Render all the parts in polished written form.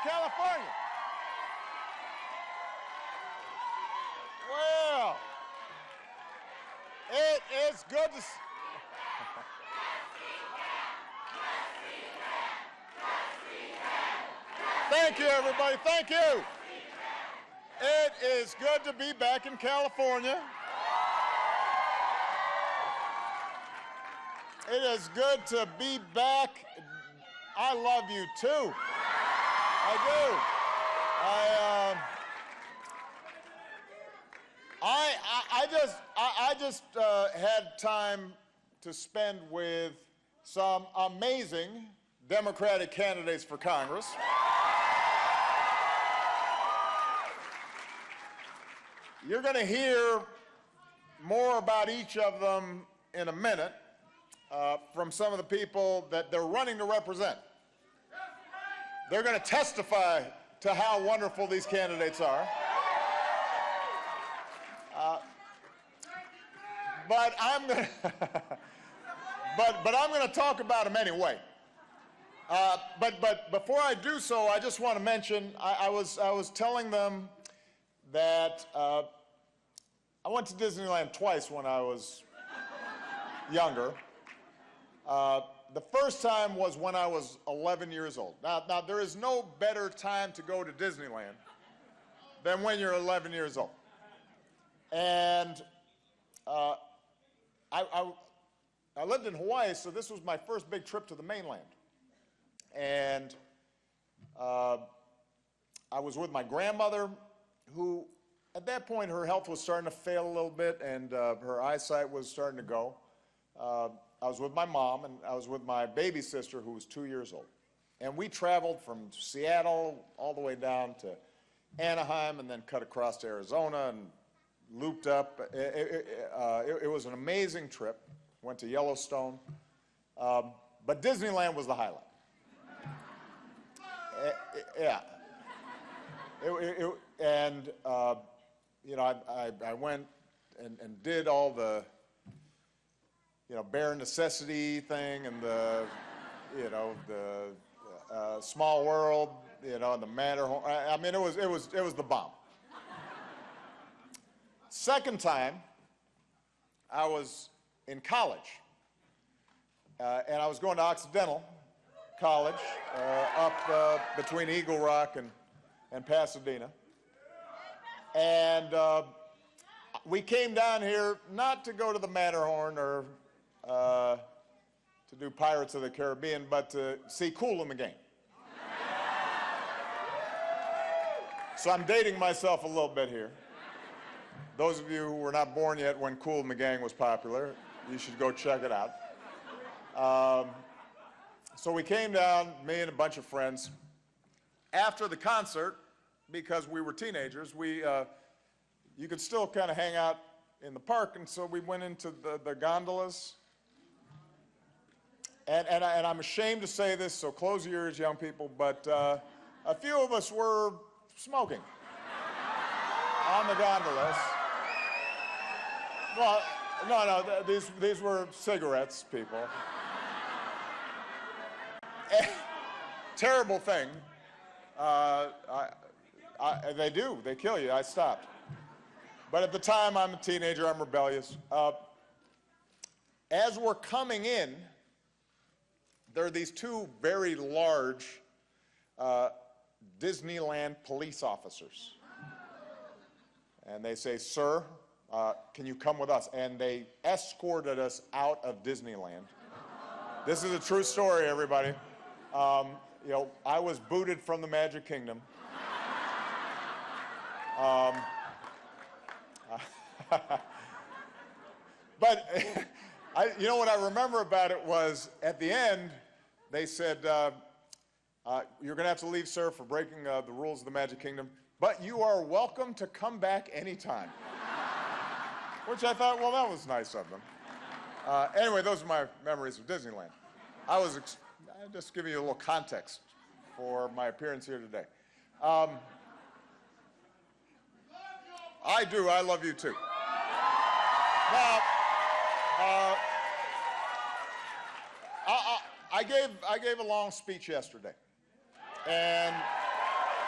California. Well, it is good to see. Thank you, everybody. Thank you. It is good to be back in California. It is good to be back. I love you too. I do. I just had time to spend with some amazing Democratic candidates for Congress. You're going to hear more about each of them in a minute from some of the people that they're running to represent. They're going to testify to how wonderful these candidates are. But I'm going to talk about them anyway. But before I do so, I just want to mention I was telling them that I went to Disneyland twice when I was younger. The first time was when I was 11 years old. Now there is no better time to go to Disneyland than when you're 11 years old. And I lived in Hawaii, so this was my first big trip to the mainland. And I was with my grandmother, who at that point her health was starting to fail a little bit, and her eyesight was starting to go. I was with my mom, and I was with my baby sister, who was 2 years old. And we traveled from Seattle all the way down to Anaheim, and then cut across to Arizona and looped up. It was an amazing trip. Went to Yellowstone. But Disneyland was the highlight. Yeah. And you know, I went and did all the, you know, bare necessity thing, and the, you know, the Small World, you know, and the Matterhorn. I mean, it was the bomb. Second time, I was in college, and I was going to Occidental College up between Eagle Rock and Pasadena. And we came down here not to go to the Matterhorn or to do Pirates of the Caribbean, but to see Kool in the Gang. So I'm dating myself a little bit here. Those of you who were not born yet when Kool in the Gang was popular, you should go check it out. So we came down, me and a bunch of friends. After the concert, because we were teenagers, you could still kind of hang out in the park, and so we went into the gondolas. And I'm ashamed to say this, so close your ears, young people, but a few of us were smoking on the gondolas. Well, no, these were cigarettes, people. Terrible thing. They kill you. I stopped. But at the time, I'm a teenager, I'm rebellious. As we're coming in, there are these two very large Disneyland police officers. And they say, "Sir, can you come with us?" And they escorted us out of Disneyland. This is a true story, everybody. You know, I was booted from the Magic Kingdom. But you know what I remember about it was, at the end, they said, "You're going to have to leave, sir, for breaking the rules of the Magic Kingdom, but you are welcome to come back anytime." Which I thought, well, that was nice of them. Anyway, those are my memories of Disneyland. I'm just giving you a little context for my appearance here today. I do. I love you too. Now, I gave a long speech yesterday, and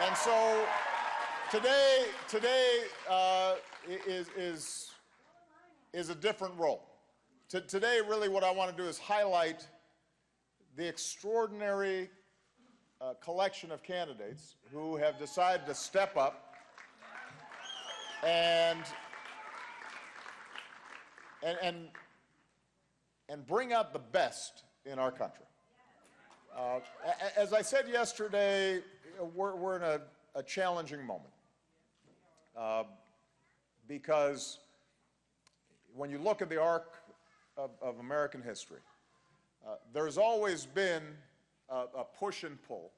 And so today is a different role. Today, really, what I want to do is highlight the extraordinary collection of candidates who have decided to step up and bring out the best in our country. As I said yesterday, we're in a challenging moment because when you look at the arc of American history, there's always been a push and pull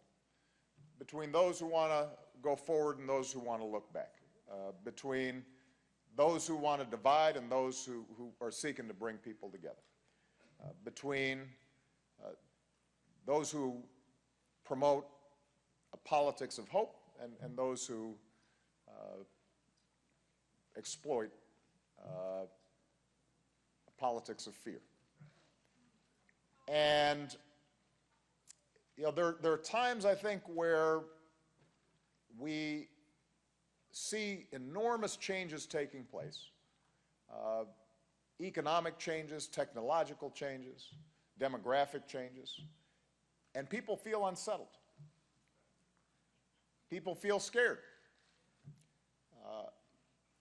between those who want to go forward and those who want to look back, between those who want to divide and those who are seeking to bring people together, between those who promote a politics of hope and those who exploit a politics of fear. And there are times, I think, where we see enormous changes taking place, economic changes, technological changes, demographic changes, and people feel unsettled. People feel scared.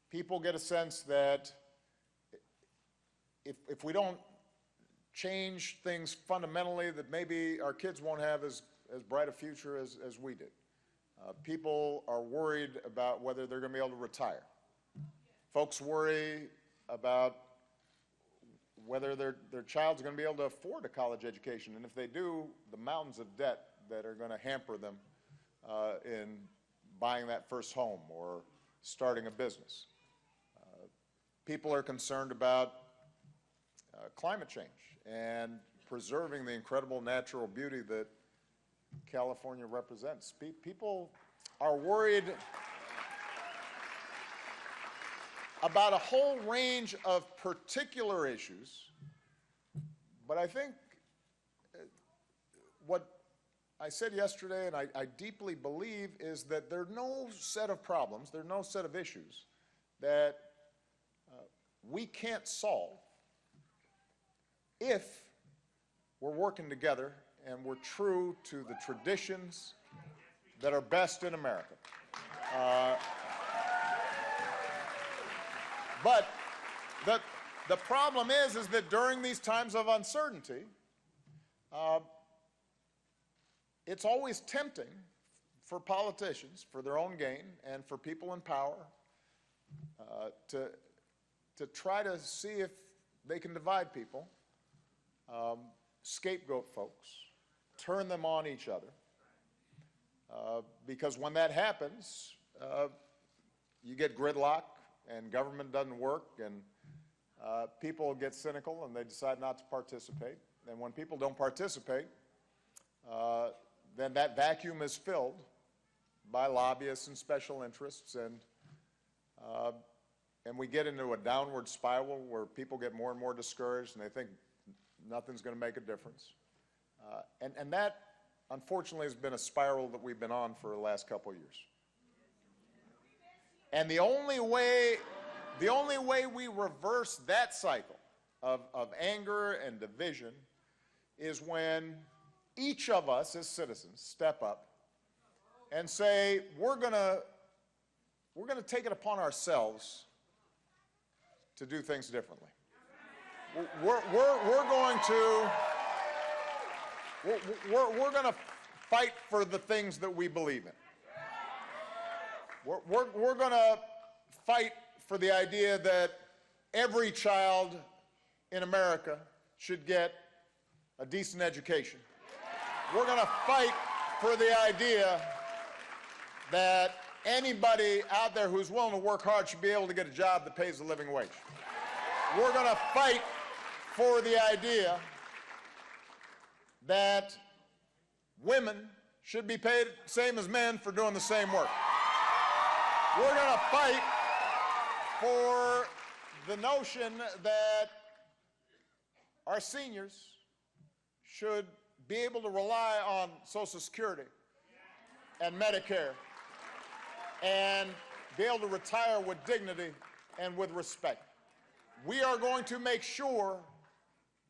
People get a sense that if we don't change things fundamentally, that maybe our kids won't have as bright a future as we did. People are worried about whether they're going to be able to retire. Folks worry about whether their child's going to be able to afford a college education, and if they do, the mountains of debt that are going to hamper them in buying that first home or starting a business. People are concerned about climate change and preserving the incredible natural beauty that California represents. People are worried about a whole range of particular issues, but I think what I said yesterday, and I deeply believe, is that there are no set of problems, there are no set of issues that we can't solve if we're working together and we're true to the traditions that are best in America. But the problem is that during these times of uncertainty, it's always tempting for politicians, for their own gain, and for people in power to try to see if they can divide people, scapegoat folks, turn them on each other, because when that happens, you get gridlock and government doesn't work, and people get cynical and they decide not to participate. And when people don't participate, then that vacuum is filled by lobbyists and special interests, and we get into a downward spiral where people get more and more discouraged and they think nothing's going to make a difference. And that, unfortunately, has been a spiral that we've been on for the last couple of years. And the only way we reverse that cycle of anger and division is when each of us as citizens step up and say, we're going to take it upon ourselves to do things differently. We're going to fight for the things that we believe in. We're going to fight for the idea that every child in America should get a decent education. We're going to fight for the idea that anybody out there who's willing to work hard should be able to get a job that pays a living wage. We're going to fight for the idea that women should be paid the same as men for doing the same work. We're going to fight for the notion that our seniors should be able to rely on Social Security and Medicare and be able to retire with dignity and with respect. We are going to make sure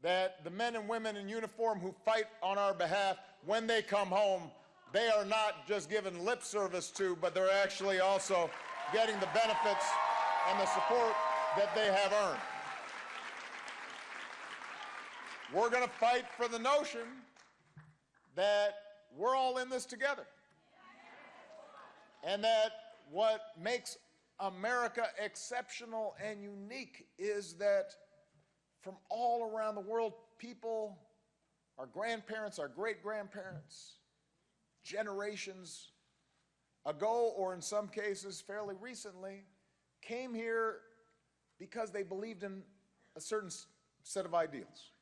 that the men and women in uniform who fight on our behalf, when they come home, they are not just given lip service to, but they're actually also getting the benefits and the support that they have earned. We're going to fight for the notion that we're all in this together, and that what makes America exceptional and unique is that from all around the world, people, our grandparents, our great-grandparents, generations ago, or in some cases fairly recently, came here because they believed in a certain set of ideals.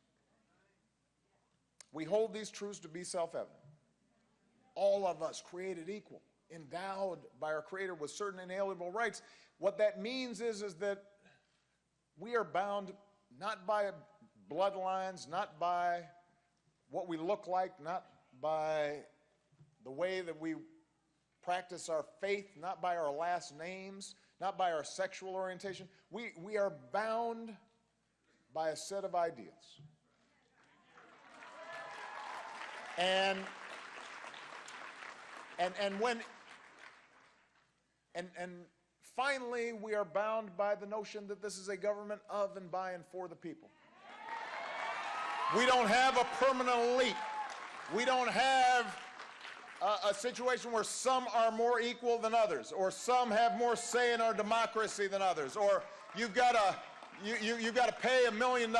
We hold these truths to be self-evident. All of us created equal, endowed by our Creator with certain inalienable rights. What that means is that we are bound not by bloodlines, not by what we look like, not by the way that we practice our faith, not by our last names, not by our sexual orientation. We are bound by a set of ideals. And finally, we are bound by the notion that this is a government of and by and for the people. We don't have a permanent elite. We don't have a situation where some are more equal than others, or some have more say in our democracy than others, or you've got to pay $1 million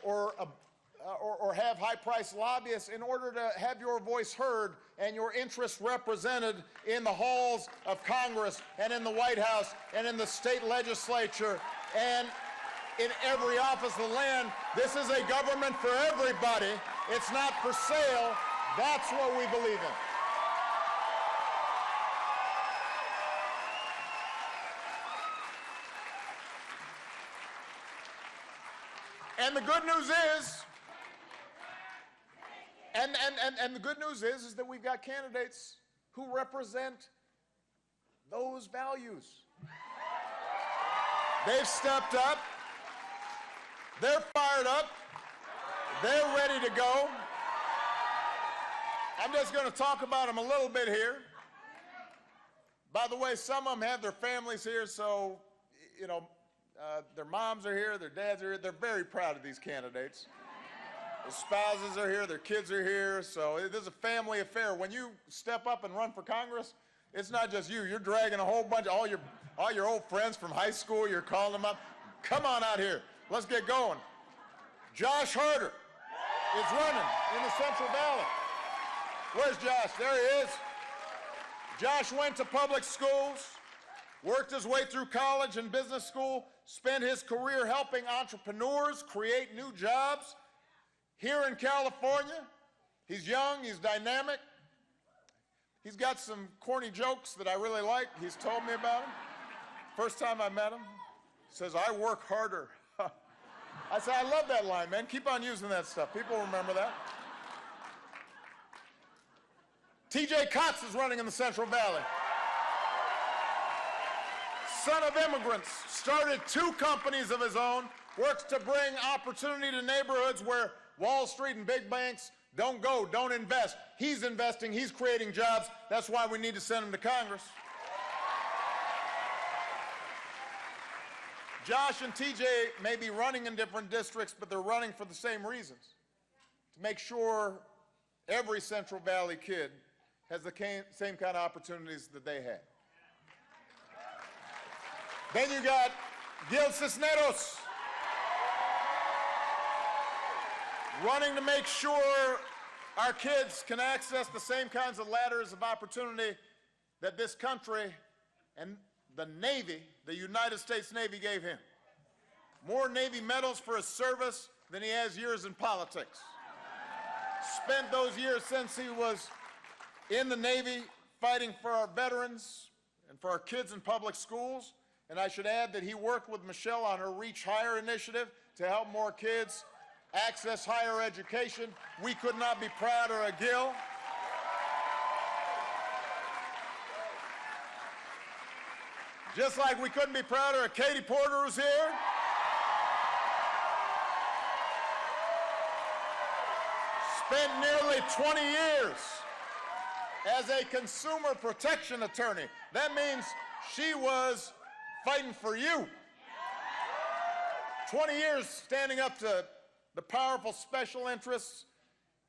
or have high-priced lobbyists in order to have your voice heard and your interests represented in the halls of Congress and in the White House and in the state legislature and in every office of the land. This is a government for everybody. It's not for sale. That's what we believe in. And the good news is, and the good news is that we've got candidates who represent those values. They've stepped up. They're fired up. They're ready to go. I'm just going to talk about them a little bit here. By the way, some of them have their families here, so, you know, their moms are here, their dads are here. They're very proud of these candidates. Their spouses are here, their kids are here, so it is a family affair. When you step up and run for Congress, it's not just you. You're dragging a whole bunch of all your old friends from high school. You're calling them up. Come on out here. Let's get going. Josh Harder is running in the Central Valley. Where's Josh? There he is. Josh went to public schools, worked his way through college and business school, spent his career helping entrepreneurs create new jobs here in California. He's young, he's dynamic. He's got some corny jokes that I really like. He's told me about them. First time I met him, he says, "I work harder." I said, I love that line, man. Keep on using that stuff. People remember that. TJ Kotz is running in the Central Valley. Son of immigrants, started 2 companies of his own, works to bring opportunity to neighborhoods where Wall Street and big banks don't go, don't invest. He's investing, he's creating jobs. That's why we need to send him to Congress. Josh and TJ may be running in different districts, but they're running for the same reasons, to make sure every Central Valley kid has the same kind of opportunities that they had. Then you got Gil Cisneros, running to make sure our kids can access the same kinds of ladders of opportunity that this country and the Navy, the United States Navy, gave him. More Navy medals for his service than he has years in politics. Spent those years since he was in the Navy fighting for our veterans and for our kids in public schools. And I should add that he worked with Michelle on her Reach Higher initiative to help more kids access higher education. We could not be prouder of Gil. Just like we couldn't be prouder of Katie Porter, who's here. Spent nearly 20 years as a consumer protection attorney. That means she was fighting for you. 20 years standing up to the powerful special interests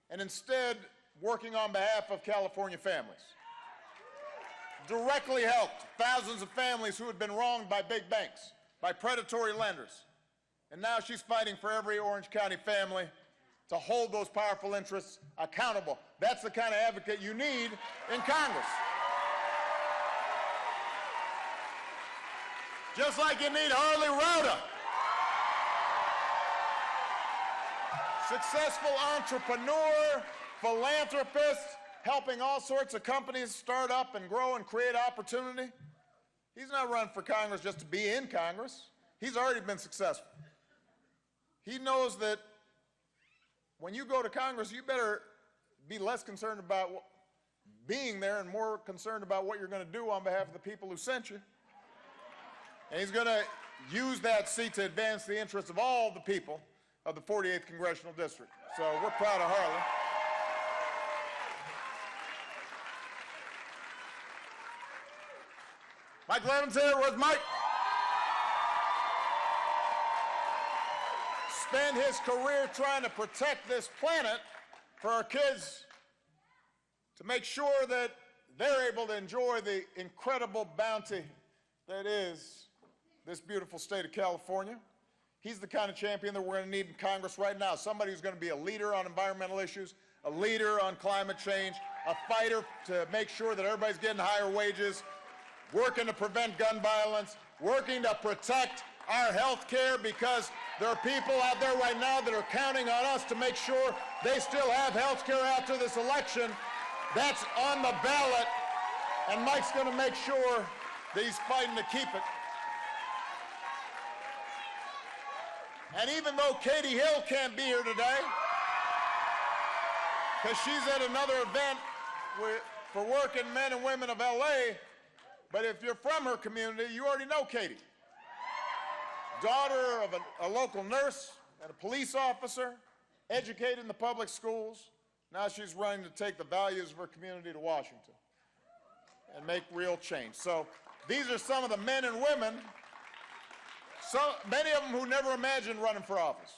and instead working on behalf of California families. Directly helped thousands of families who had been wronged by big banks, by predatory lenders. And now she's fighting for every Orange County family to hold those powerful interests accountable. That's the kind of advocate you need in Congress. Just like you need Harley Rhoda. Successful entrepreneur, philanthropist, helping all sorts of companies start up and grow and create opportunity. He's not running for Congress just to be in Congress. He's already been successful. He knows that when you go to Congress, you better be less concerned about being there and more concerned about what you're going to do on behalf of the people who sent you. And he's going to use that seat to advance the interests of all the people of the 48th Congressional District. So we're proud of Harley. Mike Levin's here. Where's Mike? Spent his career trying to protect this planet for our kids, to make sure that they're able to enjoy the incredible bounty that is this beautiful state of California. He's the kind of champion that we're going to need in Congress right now. Somebody who's going to be a leader on environmental issues, a leader on climate change, a fighter to make sure that everybody's getting higher wages, working to prevent gun violence, working to protect our health care, because there are people out there right now that are counting on us to make sure they still have health care after this election. That's on the ballot, and Mike's going to make sure that he's fighting to keep it. And even though Katie Hill can't be here today, because she's at another event for working men and women of LA, but if you're from her community, you already know Katie. Daughter of a local nurse and a police officer, educated in the public schools. Now she's running to take the values of her community to Washington and make real change. So these are some of the men and women, so many of them who never imagined running for office.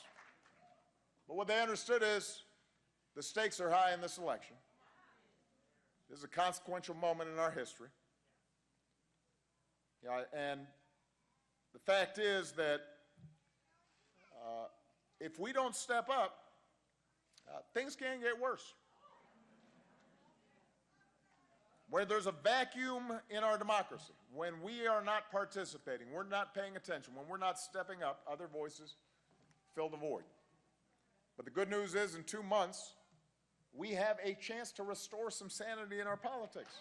But what they understood is the stakes are high in this election. This is a consequential moment in our history. And the fact is that if we don't step up, things can get worse. Where there's a vacuum in our democracy, when we are not participating, we're not paying attention, when we're not stepping up, other voices fill the void. But the good news is, in 2 months, we have a chance to restore some sanity in our politics.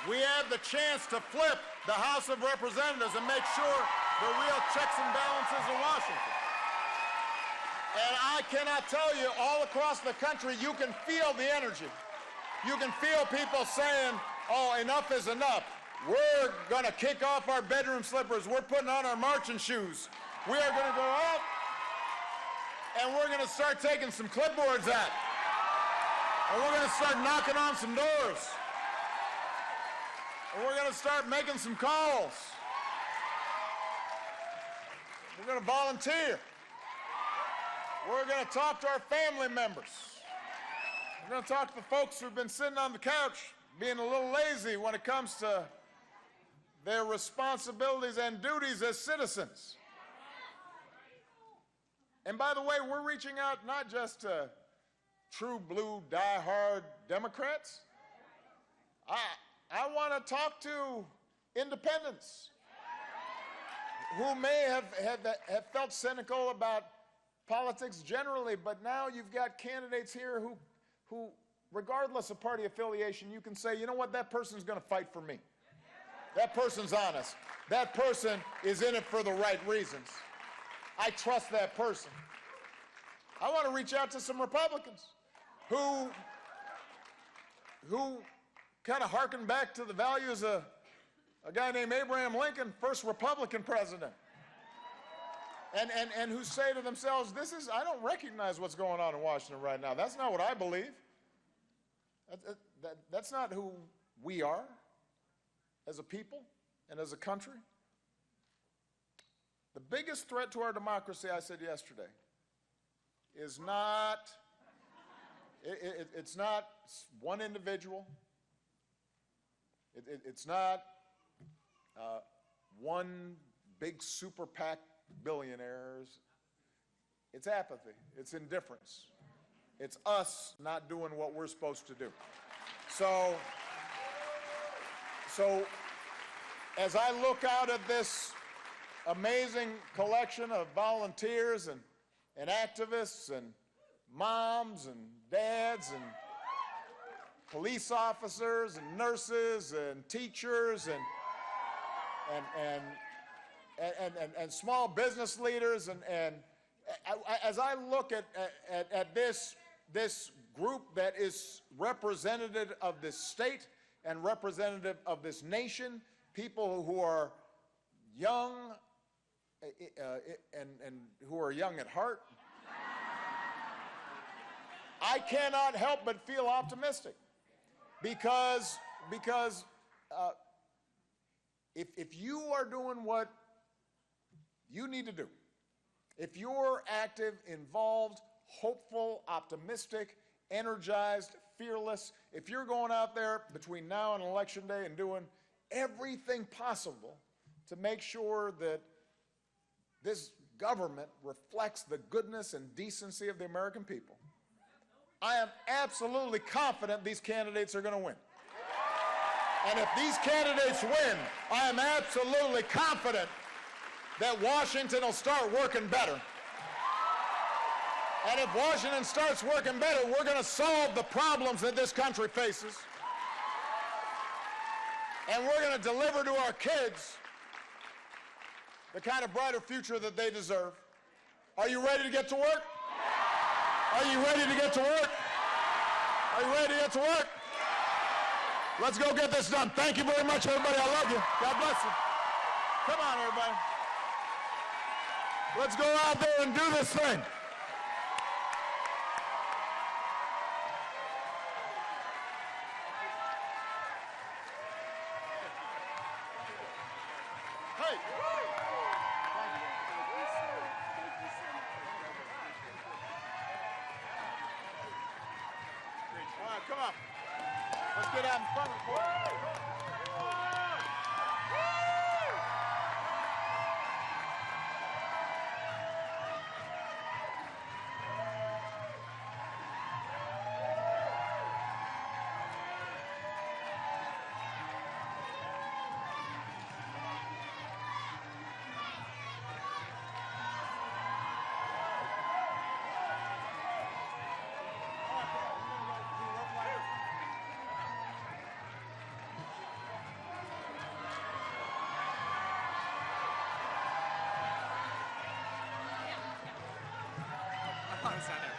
We have the chance to flip the House of Representatives and make sure there are real checks and balances in Washington. And I cannot tell you, all across the country, you can feel the energy. You can feel people saying, oh, enough is enough. We're going to kick off our bedroom slippers. We're putting on our marching shoes. We are going to go out, and we're going to start taking some clipboards out. And we're going to start knocking on some doors. And we're going to start making some calls. We're going to volunteer. We're going to talk to our family members. We're going to talk to the folks who've been sitting on the couch being a little lazy when it comes to their responsibilities and duties as citizens. And by the way, we're reaching out not just to true blue, die-hard Democrats. I want to talk to independents who may have felt cynical about politics generally, but now you've got candidates here who, regardless of party affiliation, you can say, you know what, that person's going to fight for me. That person's honest. That person is in it for the right reasons. I trust that person. I want to reach out to some Republicans who kind of harken back to the values of a guy named Abraham Lincoln, first Republican president. And who say to themselves, I don't recognize what's going on in Washington right now. That's not what I believe. That's not who we are as a people and as a country. The biggest threat to our democracy, I said yesterday, is not, it's not one individual. It's not one big super PAC billionaires. It's apathy. It's indifference. It's us not doing what we're supposed to do. So as I look out at this amazing collection of volunteers and activists and moms and dads and police officers and nurses and teachers and small business leaders, and as I look at this group that is representative of this state and representative of this nation, people who are young and who are young at heart, I cannot help but feel optimistic, because if you are doing what you need to do, if you're active, involved, hopeful, optimistic, energized, fearless, if you're going out there between now and Election Day and doing everything possible to make sure that this government reflects the goodness and decency of the American people, I am absolutely confident these candidates are going to win. And if these candidates win, I am absolutely confident that Washington will start working better. And if Washington starts working better, we're going to solve the problems that this country faces. And we're going to deliver to our kids the kind of brighter future that they deserve. Are you ready to get to work? Are you ready to get to work? Are you ready to get to work? Let's go get this done. Thank you very much, everybody. I love you. God bless you. Come on, everybody. Let's go out there and do this thing. Hey. All right, come on. Let's get out in front of the court. Senator.